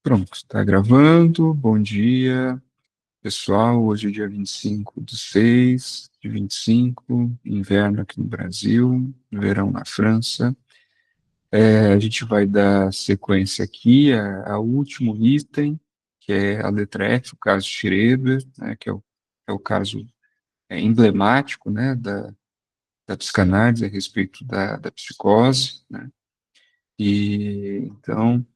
Pronto, está gravando. Bom dia, pessoal. Hoje é dia 25/6/25, inverno aqui no Brasil, verão na França. A gente vai dar sequência aqui ao último item, que é a letra F, o caso Schreber, né, que é o caso emblemático, né, da psicanálise a respeito da psicose, né? E então.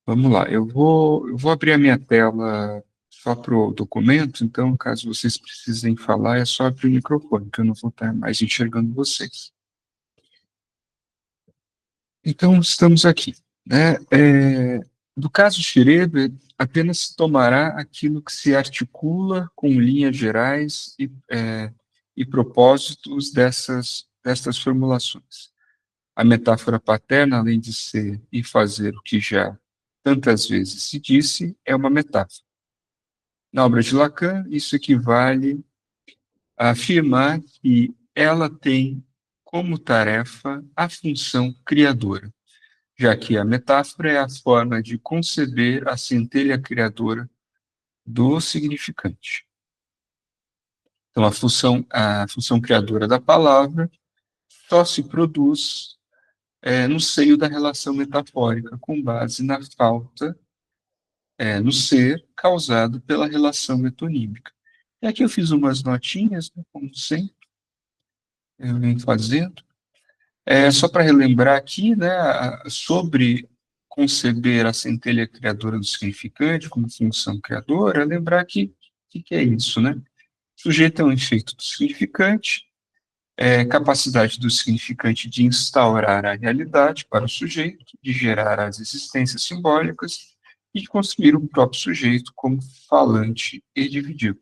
Vamos lá, eu vou abrir a minha tela só para o documento, então, caso vocês precisem falar, é só abrir o microfone, que eu não vou estar mais enxergando vocês. Então, estamos aqui, né? Do caso Schreber, apenas se tomará aquilo que se articula com linhas gerais e propósitos dessas formulações. A metáfora paterna, além de ser e fazer o que já tantas vezes se disse, é uma metáfora. Na obra de Lacan, isso equivale a afirmar que ela tem como tarefa a função criadora, já que a metáfora é a forma de conceber a centelha criadora do significante. Então, a função criadora da palavra só se produz no seio da relação metafórica, com base na falta, no ser causado pela relação metonímica. E aqui eu fiz umas notinhas, né, como sempre, eu venho fazendo. Só para relembrar aqui, né, sobre conceber a centelha criadora do significante como função criadora, lembrar que é isso, né? O sujeito é um efeito do significante, capacidade do significante de instaurar a realidade para o sujeito, de gerar as existências simbólicas e de construir o próprio sujeito como falante e dividido.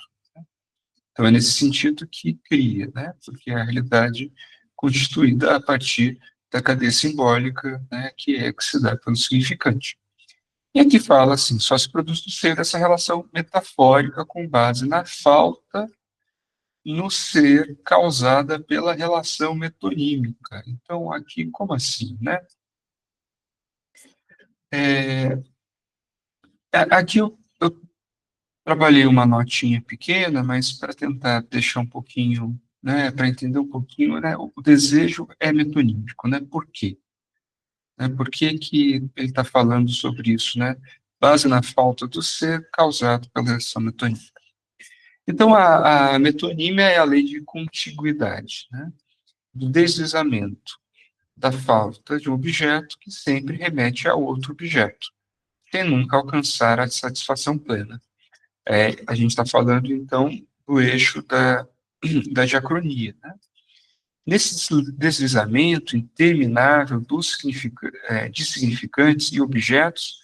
Então, é nesse sentido que cria, né? Porque a realidade constituída a partir da cadeia simbólica, né, que se dá pelo significante. E aqui fala assim, só se produz no seio dessa relação metafórica com base na falta no ser causada pela relação metonímica. Então, aqui, como assim, né? É, aqui eu trabalhei uma notinha pequena, mas para tentar deixar um pouquinho, né, para entender um pouquinho, né, o desejo é metonímico, né? Por quê? Por que que ele está falando sobre isso, né? Base na falta do ser causado pela relação metonímica. Então, a metonímia é a lei de contiguidade, né? Do deslizamento, da falta de um objeto que sempre remete a outro objeto, sem nunca alcançar a satisfação plena. A gente está falando, então, do eixo da diacronia, né? Nesse deslizamento interminável de significantes e objetos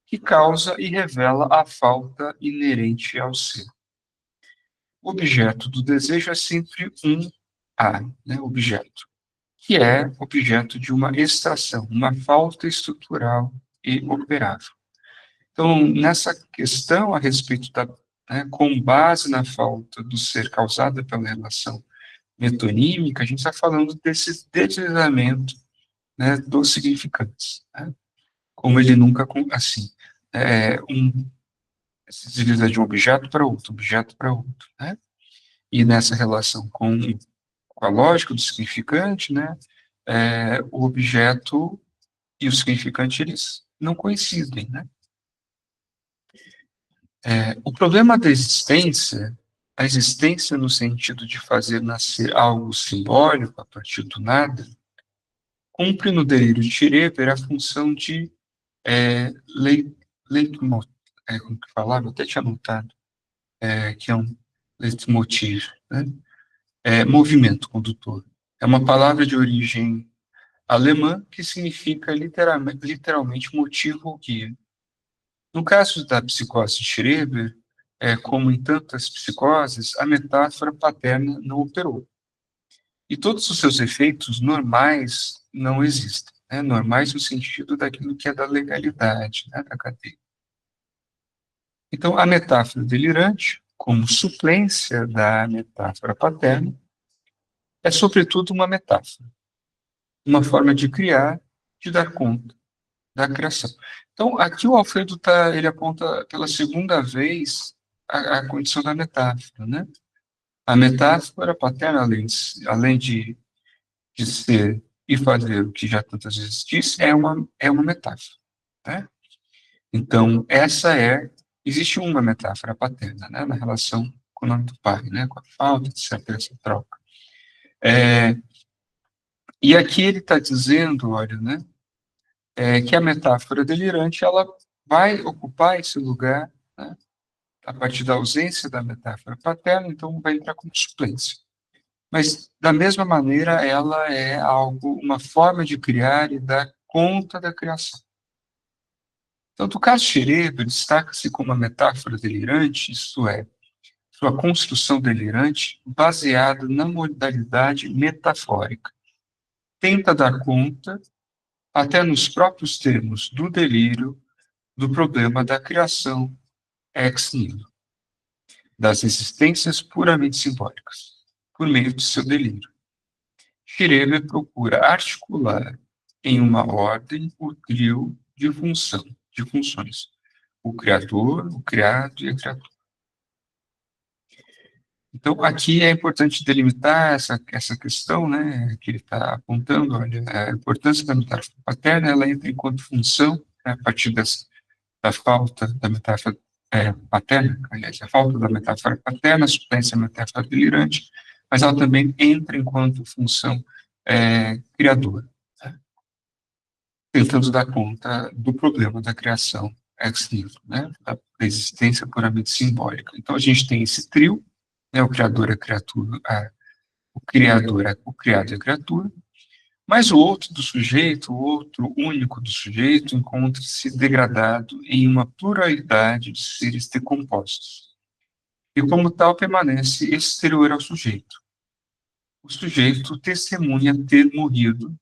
que causa e revela a falta inerente ao ser. O objeto do desejo é sempre um A, né, objeto, que é objeto de uma extração, uma falta estrutural e operável. Então, nessa questão a respeito com base na falta do ser causada pela relação metonímica, a gente está falando desse deslizamento, né, dos significantes, né? Como ele nunca, assim, se desliza de um objeto para outro, né? E nessa relação com a lógica do significante, né, o objeto e o significante, eles não coincidem, né? O problema da existência, a existência no sentido de fazer nascer algo simbólico a partir do nada, cumpre no delírio de Schreber a função de leitmotiv, como que falava? Eu até tinha anotado, que é um leitmotiv, né? Movimento condutor. É uma palavra de origem alemã que significa literalmente motivo ou guia. No caso da psicose de Schreber, como em tantas psicoses, a metáfora paterna não operou. E todos os seus efeitos normais não existem, né? Normais no sentido daquilo que é da legalidade, né, da cadeia. Então, a metáfora delirante, como suplência da metáfora paterna, é sobretudo uma metáfora, uma forma de criar, de dar conta. da criação. Então, aqui o Alfredo ele aponta pela segunda vez a condição da metáfora, né? A metáfora paterna, além de ser e fazer o que já tantas vezes disse, é uma metáfora, né? Então, existe uma metáfora paterna, né, na relação com o nome do pai, né, com a falta, etc., essa troca. É, e aqui ele está dizendo, olha, né, que a metáfora delirante, ela vai ocupar esse lugar, né, a partir da ausência da metáfora paterna, então vai entrar como suplência. Mas, da mesma maneira, ela é algo, uma forma de criar e dar conta da criação. Então, no caso Schreber, destaca-se como uma metáfora delirante, isto é, sua construção delirante baseada na modalidade metafórica. Tenta dar conta, até nos próprios termos do delírio, do problema da criação ex nihilo, das existências puramente simbólicas, por meio de seu delírio. Schreber procura articular em uma ordem o trio de funções, o criador, o criado e a criatura. Então, aqui é importante delimitar essa questão, né, que ele está apontando, olha, a importância da metáfora paterna, ela entra enquanto função, né, a partir da falta da metáfora paterna, aliás, a falta da metáfora paterna, a suplência da metáfora delirante, mas ela também entra enquanto função criadora, né, tentando dar conta do problema da criação ex nihilo, né, da existência puramente simbólica. Então, a gente tem esse trio, né, o criador, a criatura, o criador, o criado e a criatura, mas o outro do sujeito, o outro único do sujeito, encontra-se degradado em uma pluralidade de seres decompostos, e como tal permanece exterior ao sujeito. O sujeito testemunha ter morrido,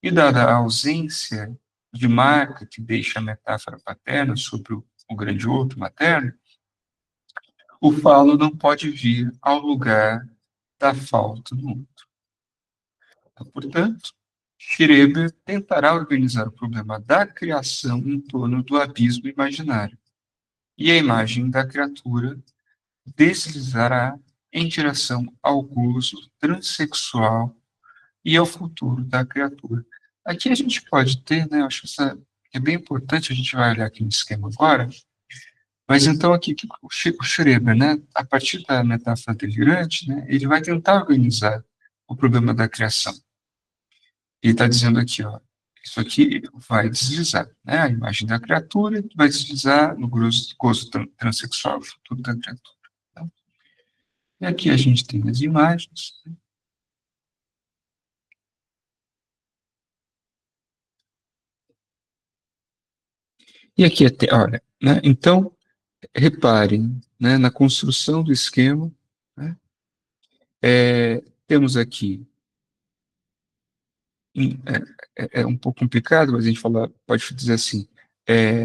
e dada a ausência de marca que deixa a metáfora paterna sobre o grande outro materno, o falo não pode vir ao lugar da falta do outro. Portanto, Schreber tentará organizar o problema da criação em torno do abismo imaginário, e a imagem da criatura deslizará em direção ao gozo transexual e ao futuro da criatura. Aqui a gente pode ter, né, eu acho que essa é bem importante, a gente vai olhar aqui no esquema agora, mas então aqui o Schreber, né, a partir da metáfora delirante, né, ele vai tentar organizar o problema da criação. Ele está dizendo aqui, ó, isso aqui vai deslizar, né? A imagem da criatura vai deslizar no gozo transexual, o futuro da criatura. Tá? E aqui a gente tem as imagens. Né? E aqui até, olha, né? Então, reparem, né, na construção do esquema, né? Temos aqui, é um pouco complicado, mas a gente pode dizer assim,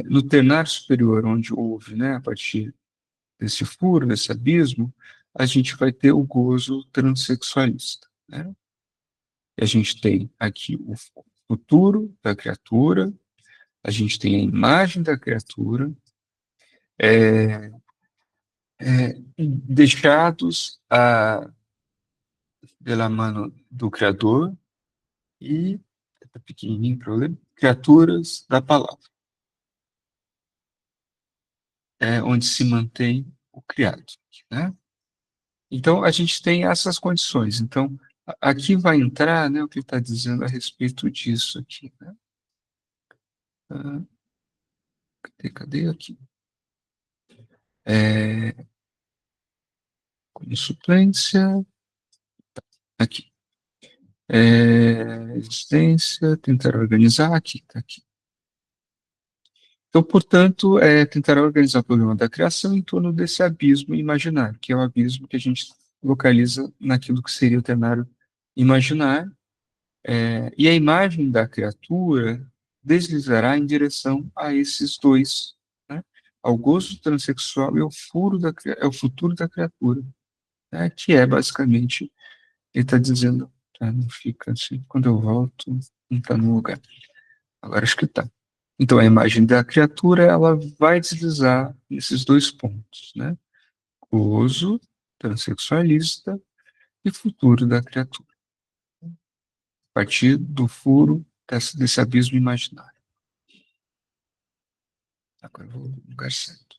no ternário superior, onde houve, né, a partir desse furo, desse abismo, a gente vai ter o gozo transexualista, né? E a gente tem aqui o futuro da criatura, a gente tem a imagem da criatura, é, deixados pela mano do Criador e, tá pequenininho para ler, criaturas da palavra, onde se mantém o criado, né? Então, a gente tem essas condições. Então, aqui vai entrar, né, o que ele está dizendo a respeito disso aqui, né? Ah, cadê aqui? Como suplência, aqui. Existência, tentar organizar, aqui, tá aqui. Então, portanto, tentar organizar o problema da criação em torno desse abismo imaginário, que é o abismo que a gente localiza naquilo que seria o ternário imaginário, e a imagem da criatura deslizará em direção a esses dois, né? Ao gozo transexual e ao futuro da criatura, né? Que é basicamente, ele está dizendo, tá, não fica assim, quando eu volto, não está no lugar. Agora acho que está. Então, a imagem da criatura, ela vai deslizar nesses dois pontos, né? Gozo transexualista e futuro da criatura, a partir do furo desse abismo imaginário. Agora eu vou no lugar certo.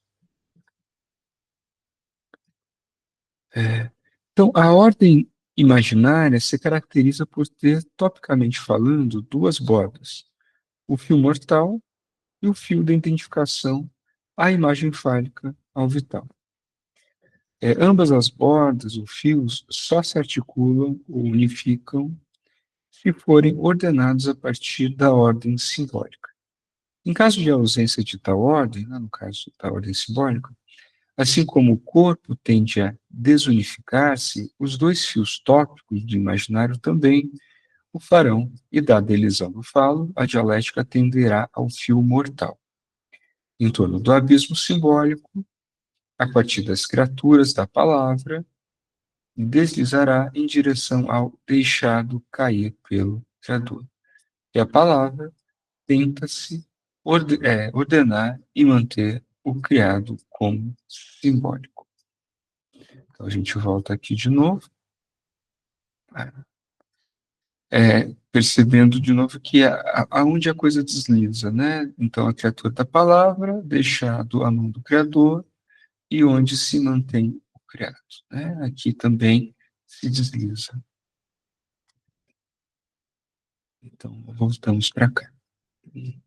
Então, a ordem imaginária se caracteriza por ter, topicamente falando, duas bordas: o fio mortal e o fio da identificação à imagem fálica ao vital. Ambas as bordas ou fios só se articulam ou unificam se forem ordenados a partir da ordem simbólica. Em caso de ausência de tal ordem, né, no caso da ordem simbólica, assim como o corpo tende a desunificar-se, os dois fios tópicos do imaginário também o farão, e dada a elisão do falo, a dialética tenderá ao fio mortal. Em torno do abismo simbólico, a partir das criaturas da palavra, deslizará em direção ao deixado cair pelo Criador. E a palavra tenta-se ordenar e manter o criado como simbólico. Então a gente volta aqui de novo, percebendo de novo que aonde a coisa desliza, né? Então a criatura da palavra, deixado a mão do Criador, e onde se mantém o criado, né? Aqui também se desliza. Então voltamos para cá.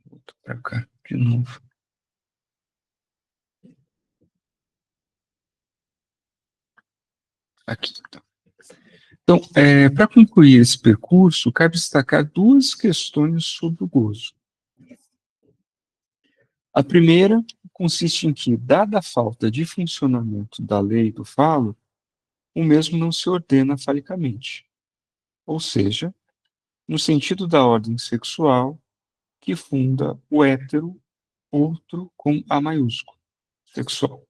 Volto para cá de novo. Aqui, então. Então, para concluir esse percurso, cabe destacar duas questões sobre o gozo. A primeira consiste em que, dada a falta de funcionamento da lei do falo, o mesmo não se ordena falicamente, ou seja, no sentido da ordem sexual que funda o hétero, outro com A maiúsculo, sexual,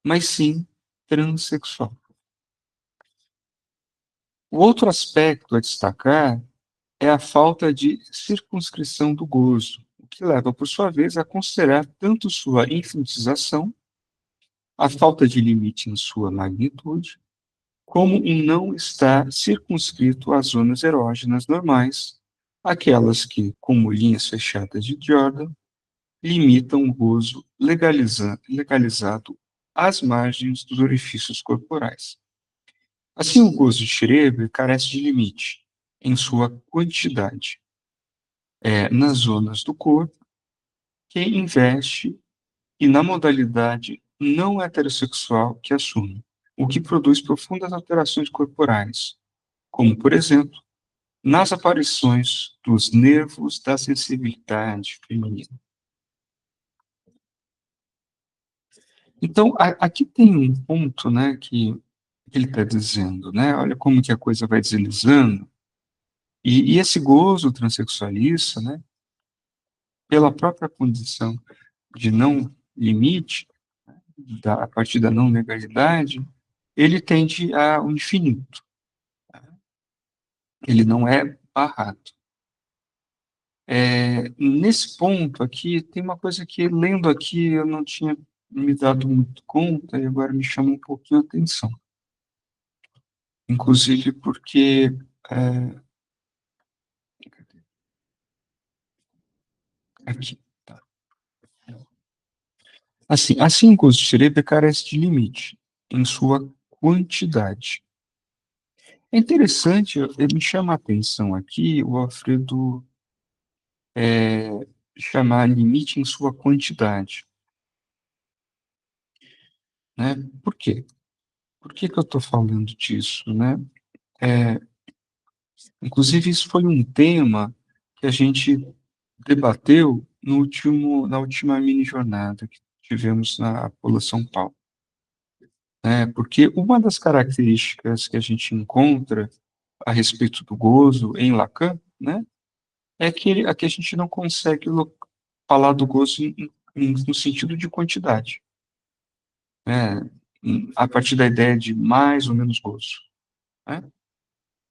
mas sim transexual. O outro aspecto a destacar é a falta de circunscrição do gozo, o que leva, por sua vez, a considerar tanto sua infinitização, a falta de limite em sua magnitude, como um não estar circunscrito às zonas erógenas normais, aquelas que, como linhas fechadas de Jordan, limitam o gozo legalizado às margens dos orifícios corporais. Assim, o gozo de Schreber carece de limite em sua quantidade, nas zonas do corpo que investe e na modalidade não heterossexual que assume, o que produz profundas alterações corporais, como, por exemplo, nas aparições dos nervos da sensibilidade feminina. Então, aqui tem um ponto, né, que ele está dizendo, né, olha como que a coisa vai deslizando, e esse gozo transexualista, né, pela própria condição de não limite, a partir da não legalidade, ele tende ao infinito. Ele não é barrado. Nesse ponto aqui, tem uma coisa que, lendo aqui, eu não tinha me dado muito conta e agora me chama um pouquinho a atenção. Inclusive porque, aqui, tá. Assim o gosto de xereta carece de limite em sua quantidade. É interessante, me chama a atenção aqui o Alfredo chamar limite em sua quantidade, né? Por quê? Por que que eu estou falando disso, né? É, Inclusive, isso foi um tema que a gente debateu na última mini-jornada que tivemos na Pola São Paulo, né? Porque uma das características que a gente encontra a respeito do gozo em Lacan, né, é que aqui a gente não consegue falar do gozo no sentido de quantidade, né, a partir da ideia de mais ou menos gozo, né,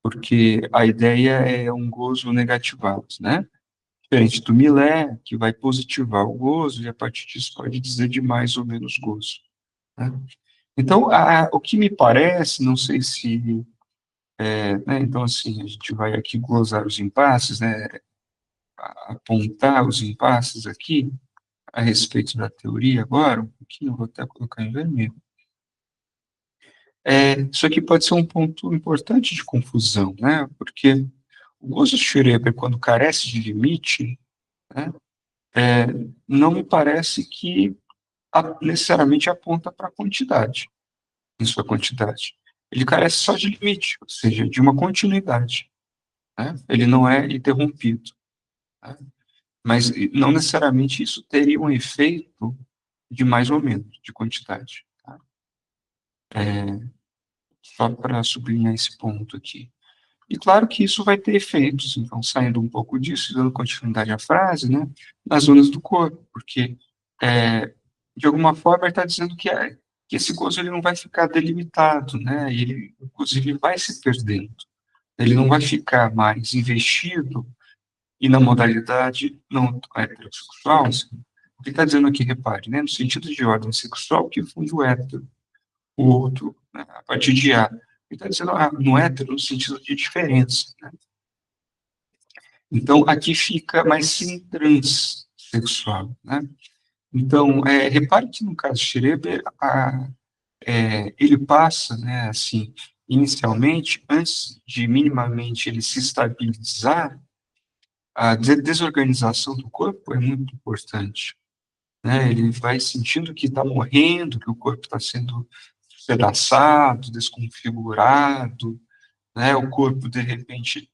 porque a ideia é um gozo negativado, né, Diferente do milé, que vai positivar o gozo, e a partir disso pode dizer de mais ou menos gozo, né? Então, o que me parece, não sei se, né, então assim, a gente vai aqui glosar os impasses, né, apontar os impasses aqui, a respeito da teoria agora, um pouquinho, vou até colocar em vermelho. Isso aqui pode ser um ponto importante de confusão, né, porque o gozo Schreber, quando carece de limite, né, é, não me parece que necessariamente aponta para a quantidade, em sua quantidade. Ele carece só de limite, ou seja, de uma continuidade, né? Ele não é interrompido, né? Mas não necessariamente isso teria um efeito de mais ou menos, de quantidade, tá? Só para sublinhar esse ponto aqui. E claro que isso vai ter efeitos, então, saindo um pouco disso, dando continuidade à frase, né, nas zonas do corpo, porque, de alguma forma, ele está dizendo que esse gozo ele não vai ficar delimitado, né, e ele, inclusive, vai se perdendo. Ele não vai ficar mais investido e na modalidade não heterossexual, assim, o que está dizendo aqui, repare, né, no sentido de ordem sexual, que funde o hétero, o outro, né, a partir de A. Ele está dizendo no hétero no sentido de diferença, né? Então, aqui fica mais sim transsexual, né? Então, repare que no caso de Schreber, ele passa, né, assim, inicialmente, antes de minimamente ele se estabilizar, a desorganização do corpo é muito importante, né? Ele vai sentindo que está morrendo, que o corpo está sendo despedaçado, desconfigurado, né? O corpo, de repente,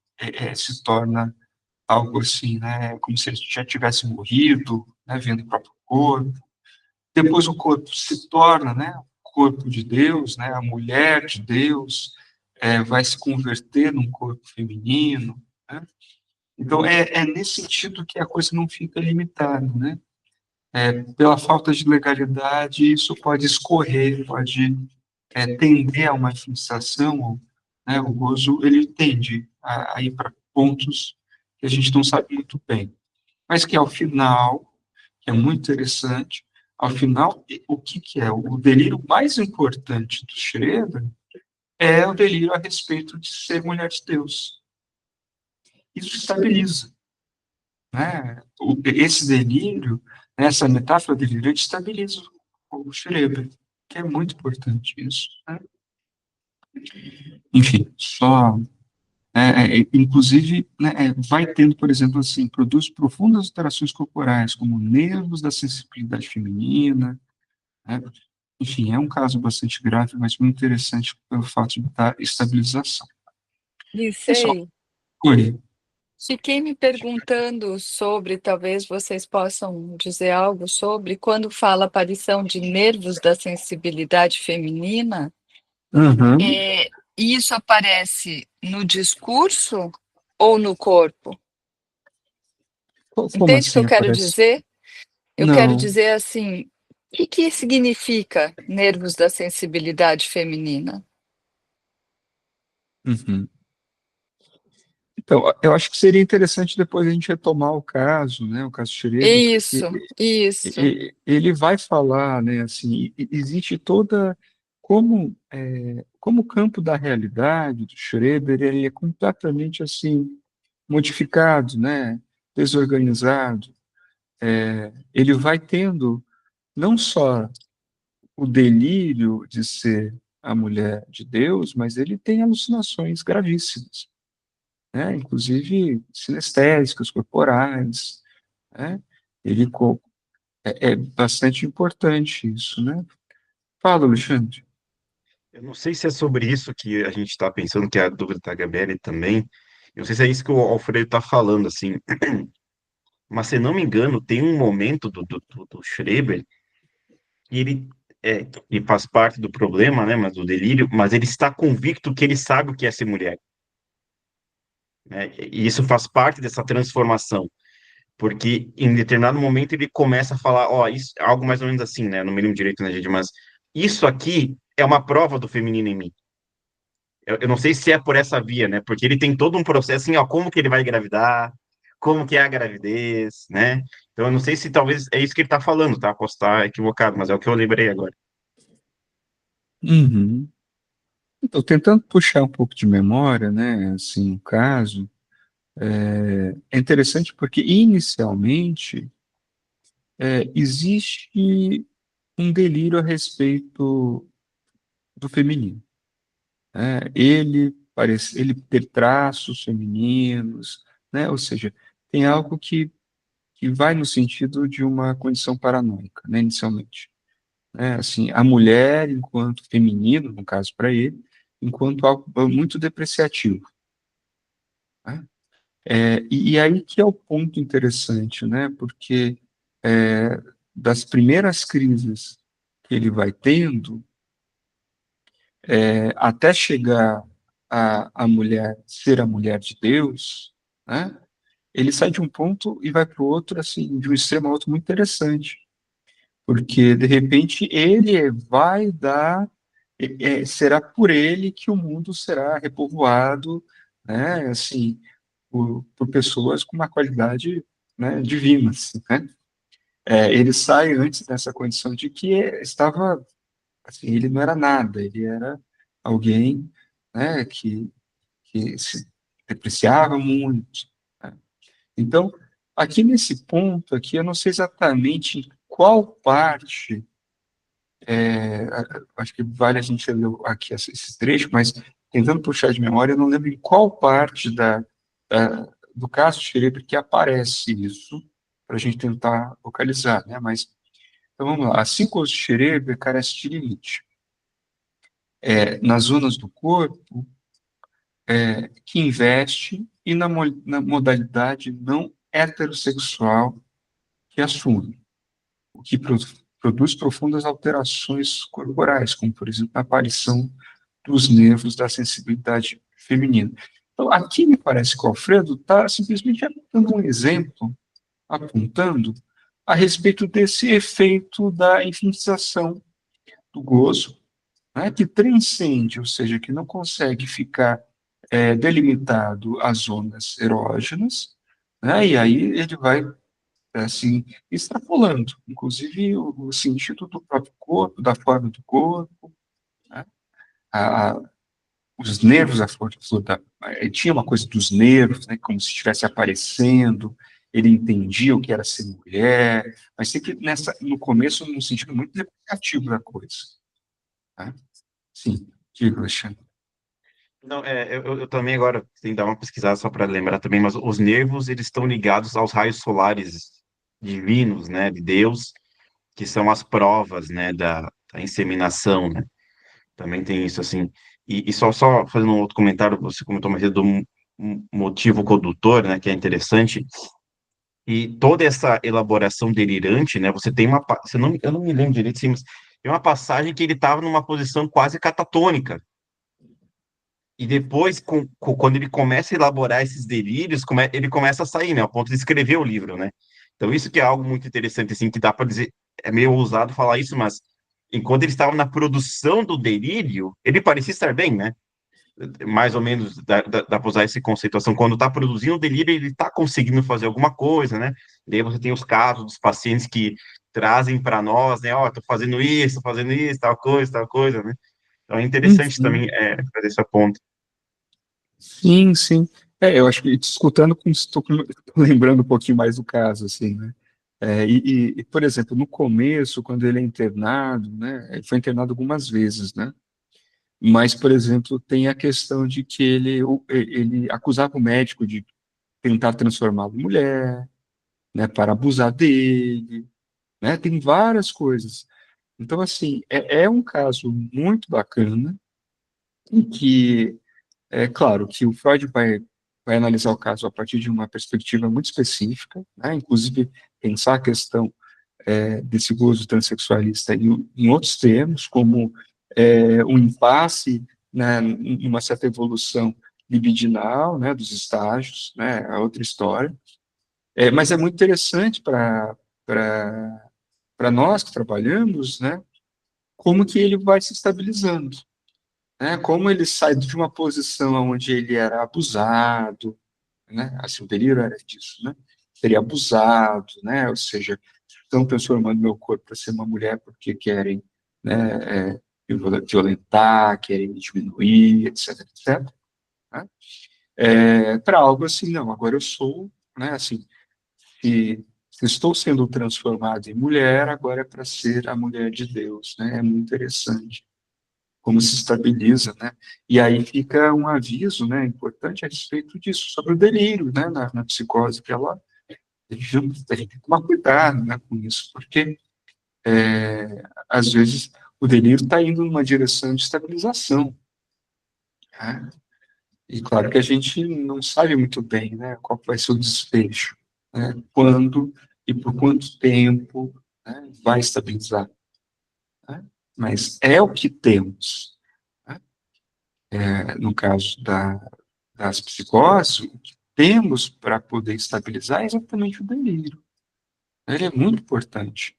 se torna algo assim, né, como se ele já tivesse morrido, né, vendo o próprio corpo. Depois o corpo se torna, né, o corpo de Deus, né, a mulher de Deus, vai se converter num corpo feminino, né? Então é nesse sentido que a coisa não fica limitada, né? Pela falta de legalidade, isso pode escorrer, pode tender a uma fixação, né? O gozo ele tende a ir para pontos que a gente não sabe muito bem, mas que ao final, que é muito interessante, ao final, o que, que é? O delírio mais importante do Schroeder é o delírio a respeito de ser mulher de Deus. Isso estabiliza, né? Esse delírio, essa metáfora delirante, estabiliza o Schroeder, que é muito importante isso, né? Enfim, só inclusive, né, vai tendo, por exemplo, assim, produz profundas alterações corporais, como nervos da sensibilidade feminina, né? Enfim, é um caso bastante grave, mas muito interessante pelo fato de dar estabilização. Pessoal, Licei, oi. fiquei me perguntando sobre, talvez vocês possam dizer algo sobre, quando fala aparição de nervos da sensibilidade feminina, Aham. é, isso aparece no discurso ou no corpo? Como Entende o que eu assim quero aparece? dizer? Eu quero Não. dizer assim, o que que significa nervos da sensibilidade feminina? Uhum. Então, eu acho que seria interessante depois a gente retomar o caso, né, o caso Schroeder, porque Isso, isso. ele vai falar, né, assim, existe toda como o campo da realidade do Schroeder, ele é completamente assim modificado, né, desorganizado. Ele vai tendo não só o delírio de ser a mulher de Deus, mas ele tem alucinações gravíssimas, né, inclusive sinestésicas, corporais, né? Ele é bastante importante isso, né? Fala, Alexandre. Eu não sei se é sobre isso que a gente está pensando, que é a dúvida da Gabriele também. Eu não sei se é isso que o Alfredo está falando, assim. Mas, se não me engano, tem um momento do Schreber que ele que faz parte do problema, né, mas do delírio, mas ele está convicto que ele sabe o que é ser mulher, né? E isso faz parte dessa transformação, porque em determinado momento ele começa a falar, ó, isso, algo mais ou menos assim, né? Não me lembro direito, né, gente, mas isso aqui é uma prova do feminino em mim. Eu não sei se é por essa via, né? Porque ele tem todo um processo, assim, ó, como que ele vai engravidar, como que é a gravidez, né? Então, eu não sei se talvez é isso que ele está falando, tá? Posso estar equivocado, mas é o que eu lembrei agora. Uhum. Então, tentando puxar um pouco de memória, né, assim, o caso, é interessante porque, inicialmente, existe um delírio a respeito do feminino, né? Ele ter traços femininos, né? Ou seja, tem algo que vai no sentido de uma condição paranoica, né, inicialmente, né? Assim, a mulher enquanto feminino, no caso para ele, enquanto algo muito depreciativo, né? E aí que é o ponto interessante, né? Porque é, das primeiras crises que ele vai tendo, até chegar a mulher ser a mulher de Deus, né? Ele sai de um ponto e vai para o outro, assim, de um extremo a outro muito interessante, porque de repente ele vai dar, será por ele que o mundo será repovoado, né? Assim, por pessoas com uma qualidade, né, divina, assim, né? Ele sai antes dessa condição de que estava, assim, ele não era nada, ele era alguém, né, que se depreciava muito, né? Então, aqui nesse ponto aqui, eu não sei exatamente em qual parte, acho que vale a gente ler aqui esse trecho, mas tentando puxar de memória, eu não lembro em qual parte do caso Schreber que aparece isso, para a gente tentar localizar, né? Mas, então vamos lá. Assim como o Schreber carece de limite. Nas zonas do corpo, que investe e na modalidade não heterossexual que assume, o que produz profundas alterações corporais, como, por exemplo, a aparição dos nervos da sensibilidade feminina. Então, aqui me parece que o Alfredo está simplesmente dando um exemplo, apontando a respeito desse efeito da infinização do gozo, né, que transcende, ou seja, que não consegue ficar delimitado às zonas erógenas, né, e aí ele vai assim extrapolando, inclusive o sentido do próprio corpo, da forma do corpo, né, a, os nervos, tinha uma coisa dos nervos, né, como se estivesse aparecendo, ele entendia o que era ser mulher, mas sempre no começo, num sentido muito negativo da coisa. Né? Sim, diga, Alexandre. Não, eu também agora tenho que dar uma pesquisada só para lembrar também, mas os nervos, eles estão ligados aos raios solares divinos, né, de Deus, que são as provas, né, da inseminação, né? Também tem isso, assim. E só fazendo um outro comentário, você comentou mais cedo do motivo condutor, né, que é interessante, e toda essa elaboração delirante, né, você tem você não, eu não me lembro direito, sim, mas tem uma passagem que ele estava numa posição quase catatônica, e depois, quando ele começa a elaborar esses delírios, ele começa a sair, né, ao ponto de escrever o livro, né. Então isso que é algo muito interessante, assim, que dá para dizer, é meio ousado falar isso, mas enquanto ele estava na produção do delírio, ele parecia estar bem, né? Mais ou menos dá para usar essa conceituação. Quando está produzindo o delírio, ele está conseguindo fazer alguma coisa, né? Daí você tem os casos dos pacientes que trazem para nós, né? Ó, tô fazendo isso, tal coisa, né? Então é interessante também Uhum. fazer essa ponta. Sim, sim. Eu acho que escutando, estou lembrando um pouquinho mais do caso, assim, né? Por exemplo, no começo, quando ele é internado, né? Ele foi internado algumas vezes, né? Mas, por exemplo, tem a questão de que ele acusava o médico de tentar transformá-lo em mulher, né? Para abusar dele, né? Tem várias coisas. Então, assim, é um caso muito bacana em que é claro que o Freud vai analisar o caso a partir de uma perspectiva muito específica, né? Inclusive pensar a questão desse gozo transexualista em outros termos, como um impasse, né, em uma certa evolução libidinal, né, dos estágios, né, a outra história. Mas é muito interessante para nós que trabalhamos, né, como que ele vai se estabilizando, né, como ele sai de uma posição onde ele era abusado, né? Assim, o delírio era disso, né? Seria abusado, né? Ou seja, estão transformando meu corpo para ser uma mulher porque querem, né, violentar, querem me diminuir, etc, etc. Né? Para algo assim, não, agora eu sou, né, assim, se estou sendo transformado em mulher, agora é para ser a mulher de Deus, né? É muito interessante como se estabiliza, né? E aí fica um aviso, né, importante a respeito disso, sobre o delírio, né, na psicose, que ela, a gente tem que tomar cuidado, né, com isso, porque às vezes o delírio está indo numa direção de estabilização, né? E claro que a gente não sabe muito bem, né, qual vai ser o desfecho, né, quando e por quanto tempo, né, vai estabilizar, né? Mas é o que temos, né? No caso das psicoses, o que temos para poder estabilizar é exatamente o delírio. Ele é muito importante,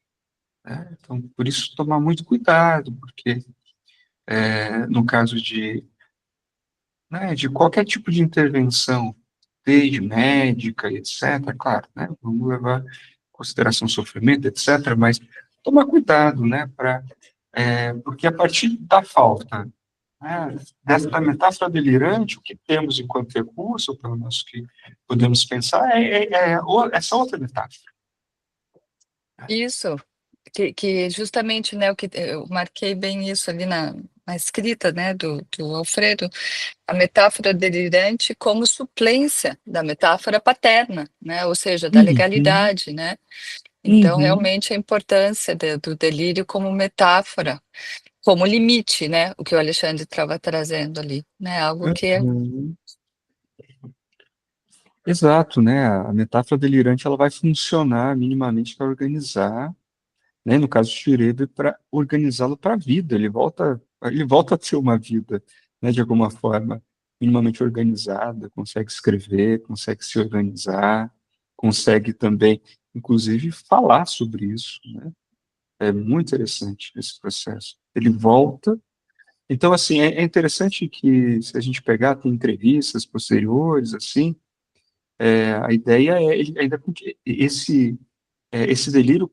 né? Então, por isso, tomar muito cuidado, porque no caso de qualquer tipo de intervenção, desde médica e etc., claro, né, vamos levar em consideração o sofrimento, etc., mas tomar cuidado, né, porque a partir da falta, né, da metáfora delirante, o que temos enquanto recurso, ou pelo menos que podemos pensar, essa outra metáfora. Isso, que justamente, né, o que eu marquei bem isso ali na escrita, né, do Alfredo, a metáfora delirante como suplência da metáfora paterna, né, ou seja, da Uhum, legalidade, né. Então, uhum, realmente, a importância do delírio como metáfora, como limite, né, o que o Alexandre estava trazendo ali, né, algo que é uhum. Exato, né? A metáfora delirante ela vai funcionar minimamente para organizar, né? No caso do Schroeder, para organizá-lo para a vida. Ele volta a ter uma vida, né? De alguma forma minimamente organizada, consegue escrever, consegue se organizar, consegue também, inclusive, falar sobre isso, né? É muito interessante esse processo. Ele volta. Então, assim, é interessante que, se a gente pegar, tem entrevistas posteriores, assim, a ideia é ele ainda esse delírio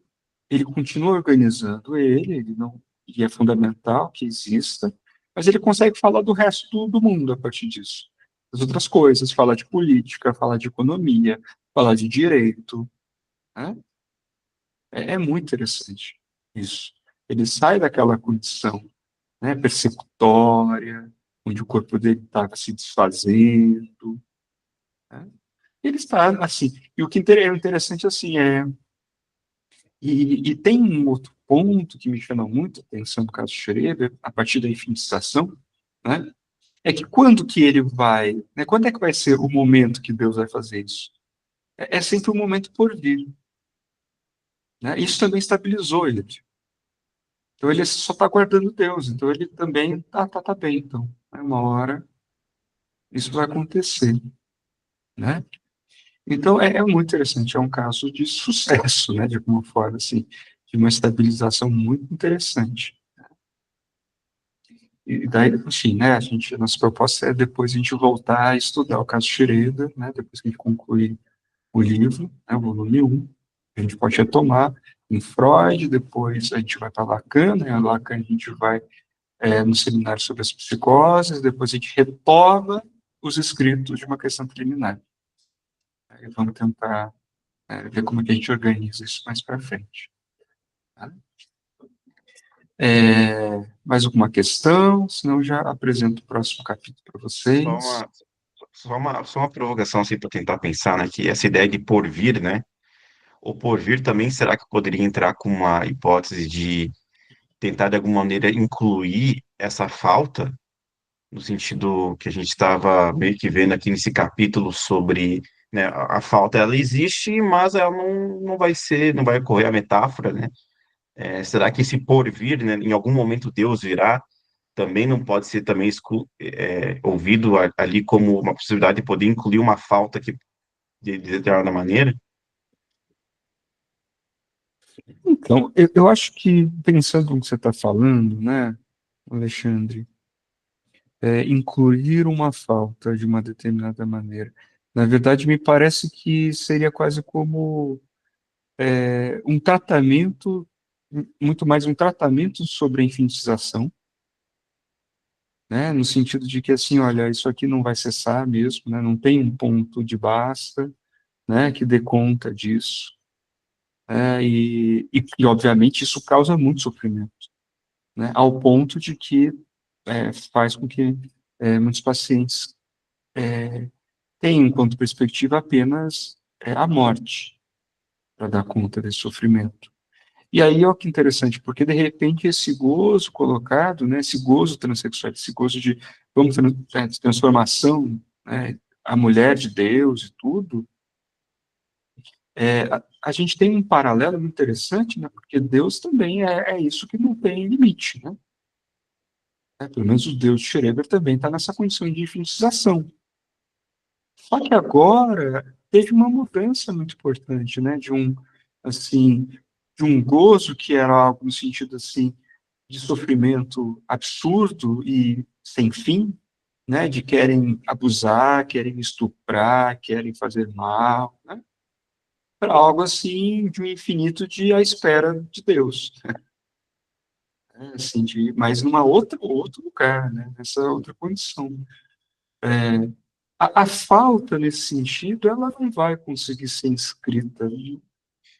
ele continua organizando ele não e é fundamental que exista, mas ele consegue falar do resto do mundo a partir disso, das outras coisas, falar de política, falar de economia, falar de direito, né? É muito interessante isso. Ele sai daquela condição, né, persecutória, onde o corpo dele estava se desfazendo, né? Ele está assim. E o que é interessante assim e tem um outro ponto que me chama muito a atenção no caso de Schroeder, a partir da infinização, né? É que quando que ele vai, né? Quando é que vai ser o momento que Deus vai fazer isso? É sempre um momento por vir, né? Isso também estabilizou ele. Então ele só está guardando Deus. Então ele também tá bem. Então, né? Uma hora isso vai acontecer, né? Então, é muito interessante, é um caso de sucesso, né, de alguma forma, assim, de uma estabilização muito interessante. E daí, enfim, né, nossa proposta é depois a gente voltar a estudar o caso Schroeder, né, depois que a gente concluir o livro, né, o volume 1, a gente pode retomar em Freud, depois a gente vai para Lacan, né, Lacan a gente vai no seminário sobre as psicoses, depois a gente retoma os escritos de uma questão preliminar. Aí vamos tentar ver como é que a gente organiza isso mais para frente. Tá? Mais alguma questão? Senão eu já apresento o próximo capítulo para Só vocês. uma, só uma provocação assim para tentar pensar, né? Que essa ideia de porvir, né? O porvir também, será que poderia entrar com uma hipótese de tentar de alguma maneira incluir essa falta, no sentido que a gente estava meio que vendo aqui nesse capítulo sobre, né, a falta ela existe, mas ela não vai ser, não vai ocorrer a metáfora, né? Será que esse porvir, né, em algum momento Deus virá, também não pode ser também ouvido ali como uma possibilidade de poder incluir uma falta que, de determinada maneira? Então, eu acho que, pensando no que você está falando, né, Alexandre, incluir uma falta de uma determinada maneira. Na verdade, me parece que seria quase como um tratamento, muito mais um tratamento sobre a infinização, né? No sentido de que, assim, olha, isso aqui não vai cessar mesmo, né? Não tem um ponto de basta, né, que dê conta disso, né? Obviamente, isso causa muito sofrimento, né? Ao ponto de que faz com que muitos pacientes tenham, enquanto perspectiva, apenas a morte para dar conta desse sofrimento. E aí, olha que interessante, porque de repente esse gozo colocado, né, esse gozo transexual, esse gozo de transformação, né, a mulher de Deus e tudo, a gente tem um paralelo muito interessante, né, porque Deus também é isso que não tem limite, né? Pelo menos o Deus de Schreber também está nessa condição de infinitização. Só que agora teve uma mudança muito importante, né, assim, de um gozo que era algo no sentido assim de sofrimento absurdo e sem fim, né, de querem abusar, querem estuprar, querem fazer mal, né, para algo assim de um infinito de à espera de Deus, né, assim, mas numa outro lugar, né, nessa outra condição. A falta nesse sentido, ela não vai conseguir ser inscrita,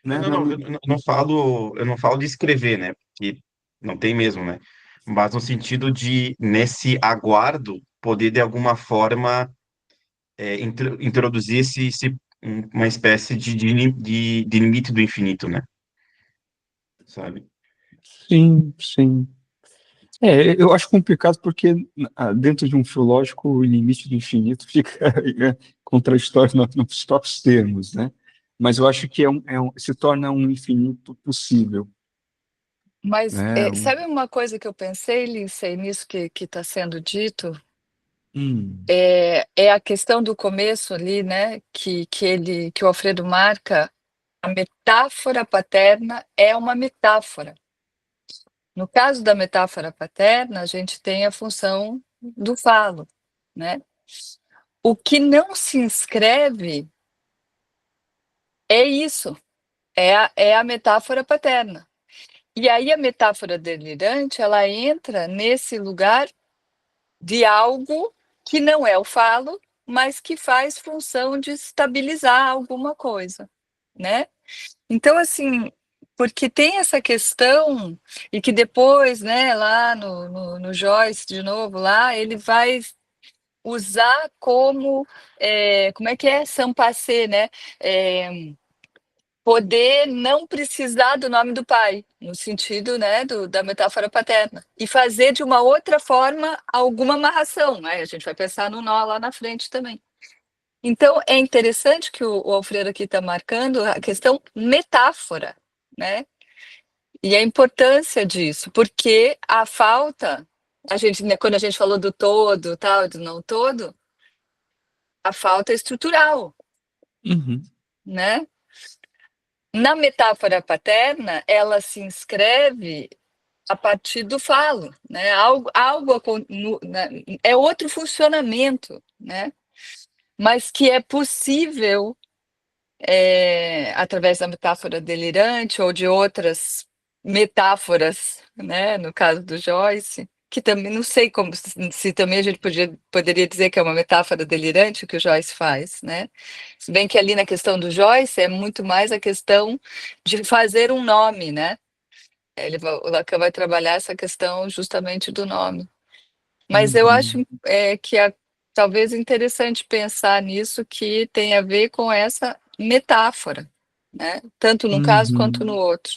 né, Não, não, eu não falo de escrever, né? Que não tem mesmo, né? Mas no sentido de, nesse aguardo, poder de alguma forma introduzir uma espécie de limite do infinito, né? Sabe? sim, sim. Eu acho complicado porque dentro de um filológico o limite do infinito fica contraditório nos próprios termos, né? Mas eu acho que se torna um infinito possível, Mas né? sabe uma coisa que eu pensei, Lindsay, nisso que está sendo dito? Hum, É a questão do começo ali, né? Que o Alfredo marca, a metáfora paterna é uma metáfora. No caso da metáfora paterna, a gente tem a função do falo, né? O que não se inscreve é isso, é a metáfora paterna. E aí a metáfora delirante, ela entra nesse lugar de algo que não é o falo, mas que faz função de estabilizar alguma coisa, né? Então, assim, porque tem essa questão, e que depois, né, lá no Joyce, de novo, lá, ele vai usar como é que é? Sampassé, né? É, poder não precisar do nome do pai, no sentido, né, da metáfora paterna, e fazer de uma outra forma alguma amarração, né? A gente vai pensar no nó lá na frente também. Então, é interessante que o Alfredo aqui está marcando a questão metáfora, né? E a importância disso, porque a falta, né, quando a gente falou do todo, tal, do não todo, a falta é estrutural, uhum, né? Na metáfora paterna, ela se inscreve a partir do falo, né? É outro funcionamento, né? Mas que é possível através da metáfora delirante ou de outras metáforas, né? No caso do Joyce, que também não sei como se também a gente poderia dizer que é uma metáfora delirante o que o Joyce faz, né? Se bem que ali na questão do Joyce é muito mais a questão de fazer um nome, né? O Lacan vai trabalhar essa questão justamente do nome. Mas eu acho uhum, que talvez interessante pensar nisso que tem a ver com essa metáfora, né? Tanto num caso quanto no uhum, outro.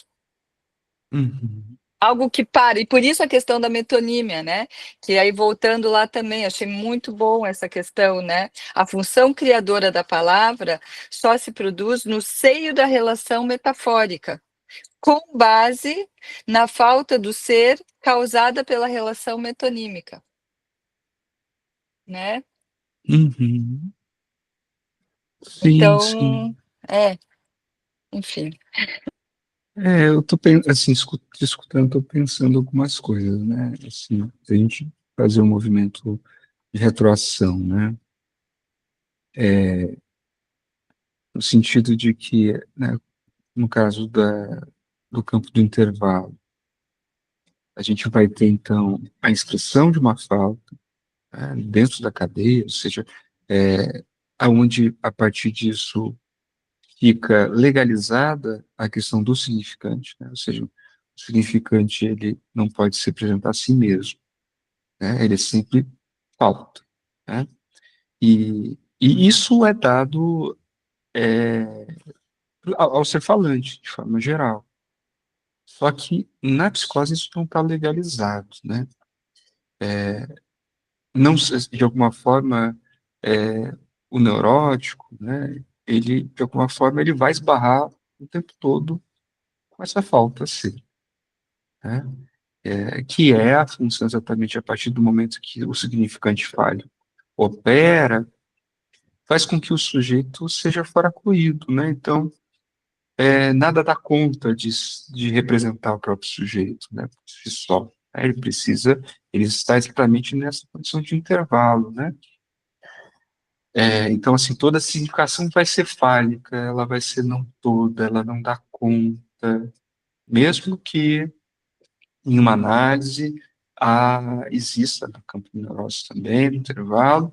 uhum, Algo que para, e por isso a questão da metonímia, né? Que aí voltando lá também, achei muito bom essa questão, né? A função criadora da palavra só se produz no seio da relação metafórica, com base na falta do ser causada pela relação metonímica, né? uhum. Sim, sim. Então, enfim. Eu tô assim, escutando, tô pensando algumas coisas, né? Assim, se a gente fazer um movimento de retroação, né? no sentido de que, né, no caso do campo do intervalo, a gente vai ter, então, a inscrição de uma falta, né, dentro da cadeia, ou seja, aonde, a partir disso, fica legalizada a questão do significante, né, ou seja, o significante ele não pode se apresentar a si mesmo, né, ele é sempre falta, né, e isso é dado ao ser falante, de forma geral. Só que na psicose isso não está legalizado, né? Não, de alguma forma, é, o neurótico, né? Ele, de alguma forma, ele vai esbarrar o tempo todo com essa falta C, né? Que é a função exatamente a partir do momento que o significante falho opera, faz com que o sujeito seja faracuído, né? Então, nada dá conta de representar o próprio sujeito, né, por si só. Ele está exatamente nessa condição de intervalo, né? Então, assim, toda a significação vai ser fálica, ela vai ser não toda, ela não dá conta, mesmo que em uma análise exista no campo do neurose também, no intervalo,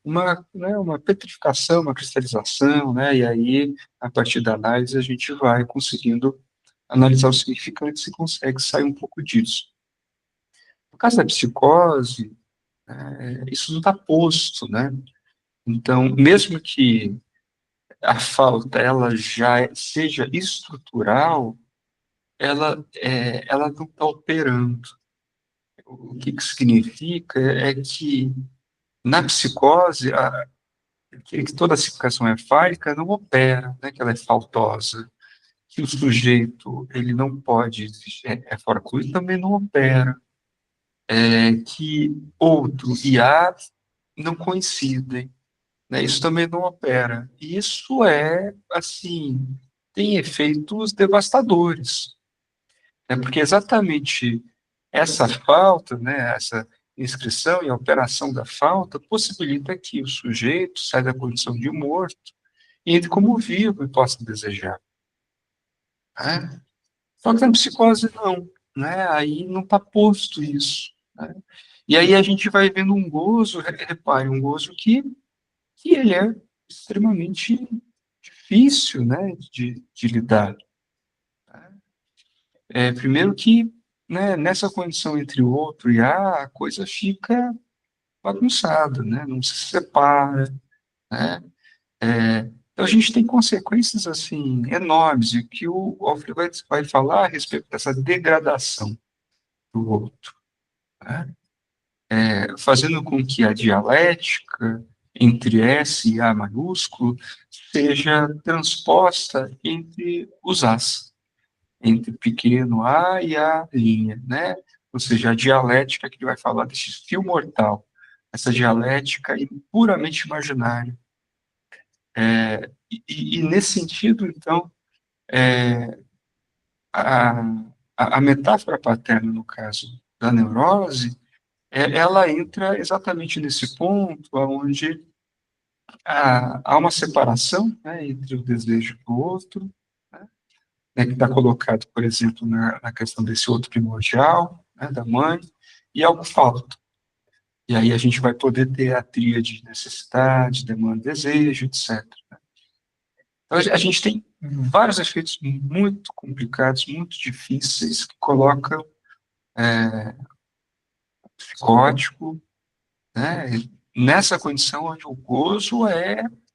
uma petrificação, uma cristalização, né? E aí, a partir da análise, a gente vai conseguindo analisar o significante e consegue sair um pouco disso. No caso da psicose, isso não está posto, né? Então, mesmo que a falta ela já seja estrutural, ela não está operando. O que significa é que na psicose, que toda a significação é fálica não opera, né, que ela é faltosa, que o sujeito ele não pode, fora coisa, também não opera, que outro e A não coincidem, né? Isso também não opera. E isso assim, tem efeitos devastadores, né? Porque exatamente essa falta, né, essa inscrição e a operação da falta possibilita que o sujeito saia da condição de morto e entre como vivo e possa desejar, né? Só que na psicose não, né? Aí não está posto isso, né? E aí a gente vai vendo um gozo, repare, um gozo que ele é extremamente difícil, né, de lidar. Primeiro que, né, nessa condição entre o outro e a coisa fica bagunçada, né, não se separa, né. Então a gente tem consequências assim enormes e que o Alfred vai falar a respeito dessa degradação do outro, né, fazendo com que a dialética entre S e A maiúsculo seja transposta entre os As, entre pequeno a e a linha, né? Ou seja, a dialética que ele vai falar desse fio mortal, essa dialética puramente imaginária. E nesse sentido, então, a, a metáfora paterna, no caso da neurose, ela entra exatamente nesse ponto onde há uma separação, né, entre o desejo do outro, né, que está colocado, por exemplo, na questão desse outro primordial, né, da mãe, e algo falta. E aí a gente vai poder ter a tríade de necessidade, demanda, desejo, etc. Então a gente tem vários efeitos muito complicados, muito difíceis, que colocam o psicótico, né, nessa condição onde o gozo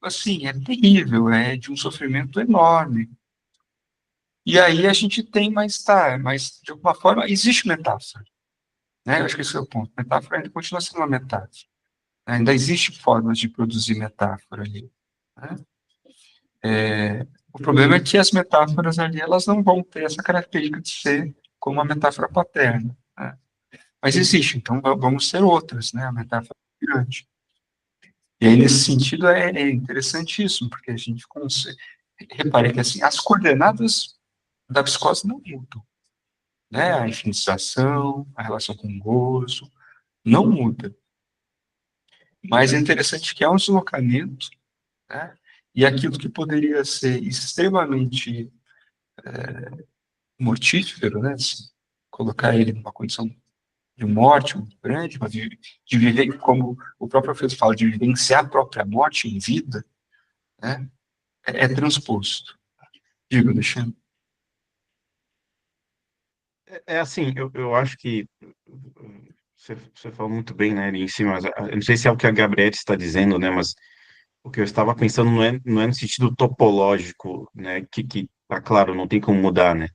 assim, é terrível, é de um sofrimento enorme. E aí a gente tem mas de alguma forma existe metáfora, né? Eu acho que esse é o ponto. Metáfora ainda continua sendo uma metáfora. Ainda existe formas de produzir metáfora ali, né? O problema é que as metáforas ali elas não vão ter essa característica de ser como a metáfora paterna, né? Mas existe, então vamos ter outras, né? A metáfora grande. E aí nesse sentido é interessantíssimo, porque a gente consegue repare que assim as coordenadas da psicose não mudam, né? A infinização, a relação com o gozo, não muda. Mas é interessante que há um deslocamento, né? E aquilo que poderia ser extremamente mortífero, né? Se colocar ele numa condição de morte muito grande, mas de viver, como o próprio Alfredo fala, de vivenciar a própria morte em vida, né? É transposto. Diga, Alexandre. É assim, eu acho que você falou muito bem, né, ali em cima, mas eu não sei se é o que a Gabriela está dizendo, né, mas o que eu estava pensando não é no sentido topológico, né, que tá claro, não tem como mudar, né,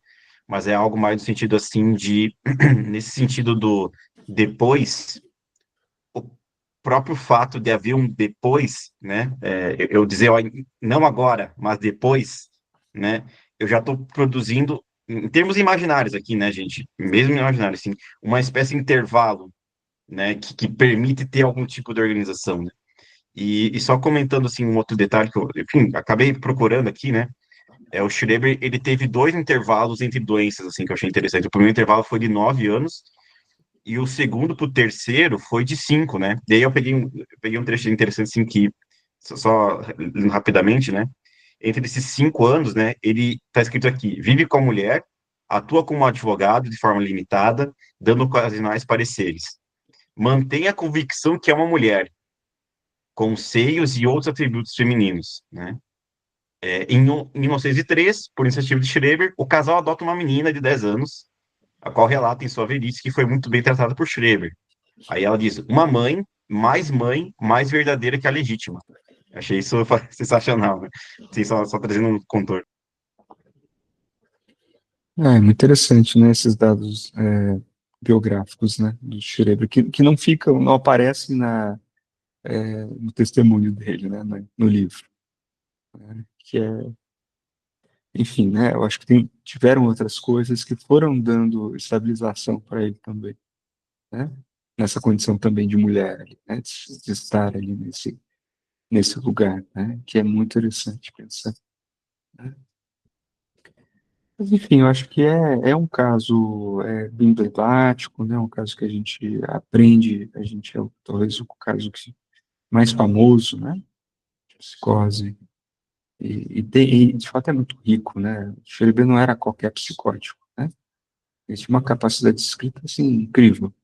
mas é algo mais no sentido, assim, nesse sentido do depois, o próprio fato de haver um depois, né, eu dizer, ó, não agora, mas depois, né, eu já estou produzindo, em termos imaginários aqui, né, gente, mesmo imaginário, assim, uma espécie de intervalo, né, que permite ter algum tipo de organização, né. E só comentando, assim, um outro detalhe que eu, enfim, acabei procurando aqui, né, o Schreber, ele teve dois intervalos entre doenças, assim, que eu achei interessante. O primeiro intervalo foi de 9 anos, e o segundo para o terceiro foi de 5, né? Daí eu peguei um trecho interessante, assim, que, só lendo rapidamente, né? Entre esses 5 anos, né, ele está escrito aqui, vive com a mulher, atua como advogado de forma limitada, dando ocasionais pareceres. Mantém a convicção que é uma mulher, com seios e outros atributos femininos, né? Em 1903, por iniciativa de Schreber, o casal adota uma menina de 10 anos, a qual relata em sua velhice que foi muito bem tratada por Schreber. Aí ela diz, uma mãe, mais verdadeira que a legítima. Achei isso sensacional, né? Sim, só trazendo um contorno. É muito interessante, né, esses dados biográficos, né, do Schreber, que não ficam, não aparecem no testemunho dele, né, no livro, né, que é, enfim, né, eu acho que tiveram outras coisas que foram dando estabilização para ele também, né, nessa condição também de mulher, ali, né, de estar ali nesse lugar, né, que é muito interessante pensar, né. Mas, enfim, eu acho que é um caso bem emblemático, né? Um caso que a gente aprende, a gente talvez o caso mais famoso, né? De psicose. E, de fato, é muito rico, né? Schreber não era qualquer psicótico, né? Ele tinha uma capacidade de escrita, assim, incrível,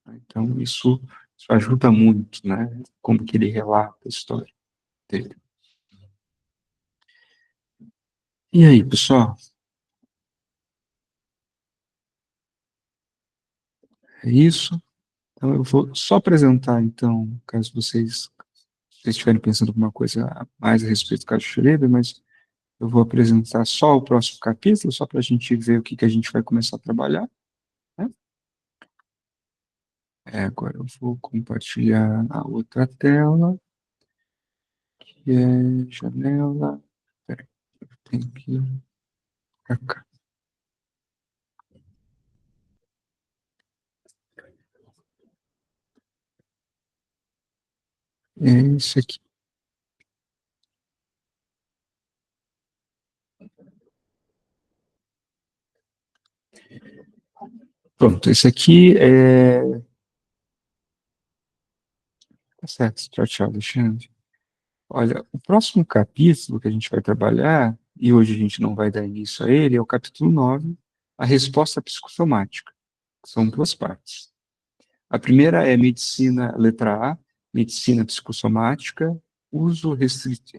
né? Então, isso ajuda muito, né? Como que ele relata a história dele. E aí, pessoal? É isso? Então, eu vou só apresentar, então, caso vocês estiverem pensando alguma coisa a mais a respeito do caso Schreber, mas eu vou apresentar só o próximo capítulo, só para a gente ver o que, que a gente vai começar a trabalhar, né? Agora eu vou compartilhar a outra tela, que é janela. Peraí, eu tenho que ir para cá. É esse aqui. Pronto, esse aqui é. Tá certo, tchau, tchau, Alexandre. Olha, o próximo capítulo que a gente vai trabalhar, e hoje a gente não vai dar início a ele, é o capítulo 9, a resposta psicossomática. São duas partes. A primeira é medicina, letra A, medicina psicossomática, uso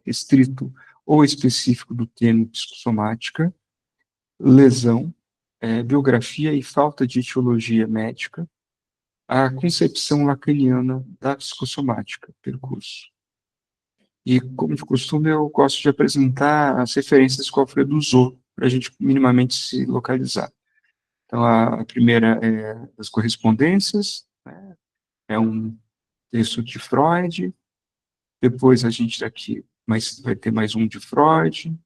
restrito ou específico do termo psicossomática, lesão, biografia e falta de etiologia médica, a concepção lacaniana da psicossomática, percurso. E, como de costume, eu gosto de apresentar as referências que o Alfredo usou para a gente minimamente se localizar. Então, a primeira é as correspondências, né? É um texto de Freud, depois a gente aqui vai ter mais um de Freud,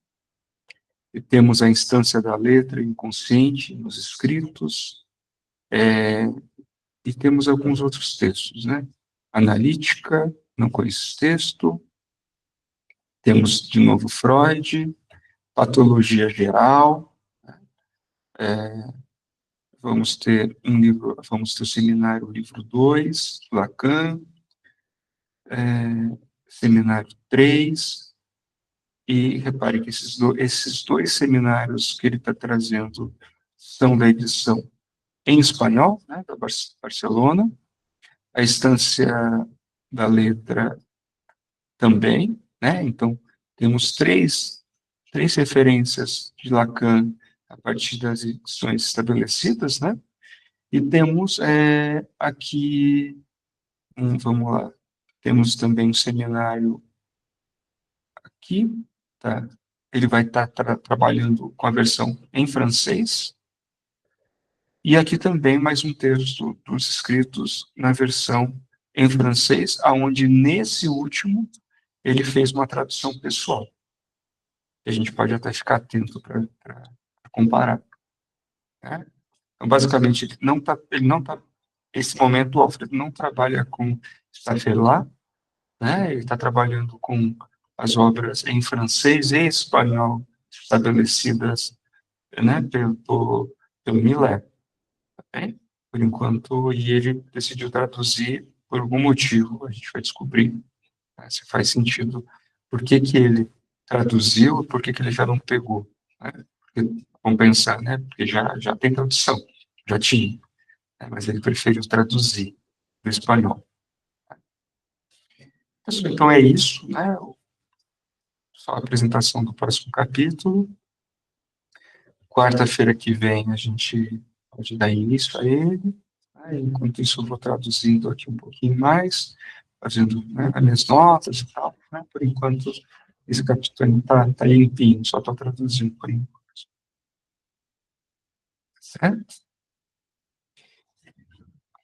e temos a instância da letra inconsciente nos escritos, e temos alguns outros textos, né? Analítica, não conheço esse texto, temos de novo Freud, patologia geral, vamos ter o seminário livro 2, Lacan, seminário 3, E repare que esses dois seminários que ele está trazendo são da edição em espanhol, né, da Barcelona, a Estância da Letra também, né? Então, temos três referências de Lacan a partir das edições estabelecidas, né? E temos aqui, vamos lá, temos também um seminário aqui, tá? Ele vai estar trabalhando com a versão em francês, e aqui também mais um texto dos escritos na versão em francês, aonde nesse último ele fez uma tradução pessoal. A gente pode até ficar atento para comparar, né? Então, basicamente, ele não tá, esse momento o Alfredo não trabalha com Stafelá, né? Ele está trabalhando com as obras em francês e espanhol estabelecidas, né, pelo Millet, tá bem? Por enquanto, e ele decidiu traduzir por algum motivo, a gente vai descobrir, né, se faz sentido, por que que ele traduziu, por que que ele já não pegou, né? Porque, vamos pensar, né, porque já tem tradução, já tinha, né, mas ele preferiu traduzir do espanhol. Então é isso, né, só a apresentação do próximo capítulo. Quarta-feira que vem a gente pode dar início a ele, né? Enquanto isso eu vou traduzindo aqui um pouquinho mais, fazendo, né, as minhas notas e tal, né? Por enquanto esse capítulo está limpinho, só estou traduzindo por enquanto. Certo?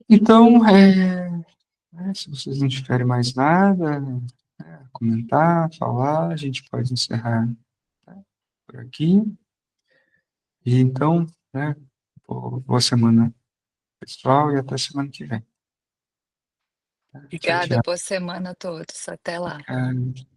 Então, né, se vocês não tiverem mais nada, né, comentar, falar, a gente pode encerrar, né, por aqui. E então, né, boa semana, pessoal, e até semana que vem. Tchau, Obrigada, tchau. boa semana a todos. Até lá. Obrigado.